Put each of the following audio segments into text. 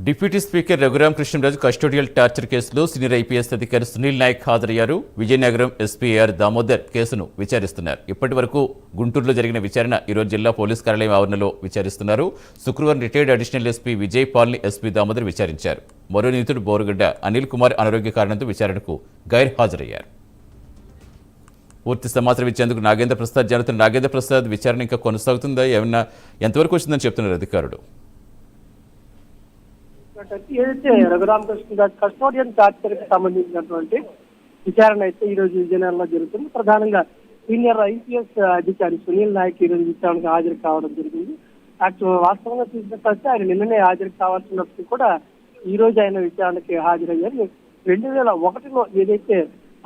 Deputy speaker Raghurama Krishnaraju custodial torture కేసులో senior IPS అధికారి సునీల్ నాయక్ హాజరయ్యారు. విజయనగరం ఎస్పీ ఆర్ దామోదర్ కేసును విచారిస్తున్నారు. ఇప్పటి వరకు గుంటూరులో జరిగిన విచారణ ఈరోజు జిల్లా పోలీస్ కార్యాలయం ఆవరణలో విచారిస్తున్నారు. శుక్రవారం రిటైర్డ్ అడిషనల్ ఎస్పీ విజయ్ పాల్ని ఎస్పీ దామోదర్ విచారించారు. మరో నిందితుడు బోరుగడ్డ అనిల్ కుమార్ అనారోగ్య కారణంతో విచారణకు గైర్హాజరయ్యారు. పూర్తి సమాచారం ఇచ్చేందుకు నాగేంద్ర ప్రసాద్ జరుగుతున్న నాగేంద్ర ప్రసాద్ విచారణ ఇంకా కొనసాగుతుందా? ఏమన్నా ఎంతవరకు వచ్చిందని చెప్తున్నారు అధికారులు? ఏదైతే రఘురామకృష్ణరాజు కస్టోడియన్ టార్చర్ కి సంబంధించినటువంటి విచారణ అయితే ఈ రోజు విజయనగరంలో జరుగుతుంది. ప్రధానంగా సీనియర్ ఐపీఎస్ అధికారి సునీల్ నాయక్ ఈ రోజు విచారణకు హాజరు కావడం జరిగింది. వాస్తవంగా చూసినట్లయితే ఆయన నిన్ననే హాజరు కావాల్సినప్పుడు కూడా ఈ రోజు ఆయన విచారణకి హాజరయ్యారు. 2001లో ఏదైతే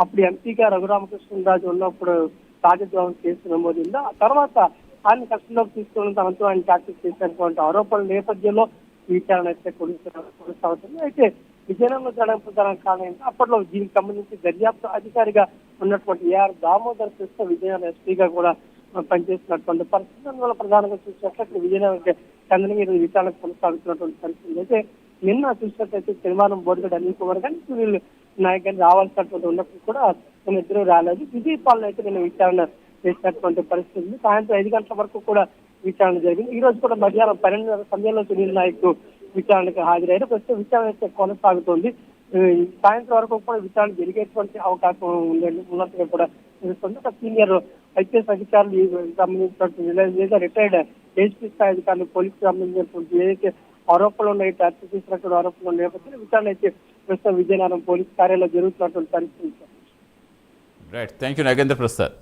అప్పుడు ఎంపీగా రఘురామకృష్ణరాజు ఉన్నప్పుడు రాజద్రోహం కేసు నమోదైందో ఆ తర్వాత ఆయన కస్టడీలోకి తీసుకున్న తనతో ఆయన టార్చర్ చేసినటువంటి ఆరోపణల నేపథ్యంలో విచారణ అయితే కొనసాగుతుంది. అయితే విజయనగరంలో జరగడం ప్రధాన కారణం ఏంటంటే అప్పట్లో దీనికి సంబంధించి దర్యాప్తు అధికారిగా ఉన్నటువంటి ఏఆర్ దామోదర్ కృష్ణ విజయనగరం ఎస్పీగా కూడా పనిచేస్తున్నటువంటి పరిస్థితి. అందువల్ల ప్రధానంగా చూసినట్లయితే విజయనగరం చంద్రగిరి విచారణ కొనసాగుతున్నటువంటి పరిస్థితి. అయితే నిన్న చూసినట్లయితే శనివారం బోర్గడ్ అనిల్ కుమార్ కానీ సునీల్ నాయక్ గాని రావాల్సినటువంటి ఉన్నప్పుడు కూడా నేను ఇద్దరు రాలేదు. విజయ్ పాలన అయితే నేను విచారణ చేసినటువంటి పరిస్థితి. సాయంత్రం 5 గంటల వరకు కూడా విచారణ జరిగింది. ఈ రోజు కూడా మధ్యాహ్నం 12:30 సమయంలో సునీల్ నాయక్ విచారణకు హాజరయ్యారు. ప్రస్తుతం విచారణ అయితే కొనసాగుతోంది. సాయంత్రం వరకు కూడా విచారణ జరిగేటువంటి అవకాశం ఉన్నట్టుగా కూడా తెలుస్తుంది. ఒక సీనియర్ ఐపీఎస్ అధికారులు సంబంధించినటువంటి రిటైర్డ్ ఏసీపీ స్థాయి అధికారులు పోలీసు సంబంధించినటువంటి ఏదైతే ఆరోపణలు ఉన్నాయి, హత్య చేసినటువంటి ఆరోపణల నేపథ్యంలో విచారణ అయితే ప్రస్తుతం విజయనగరం పోలీసు కార్యాలయంలో జరుగుతున్నటువంటి పరిస్థితి. Right, thank you Nagendra Prasad.